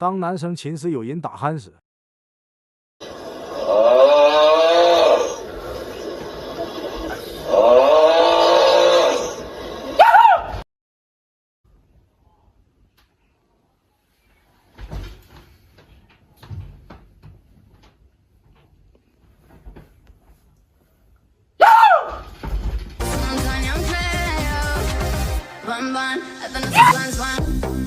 当男生琴时有银打鼾时，Bun bun, I think it's a bun bun.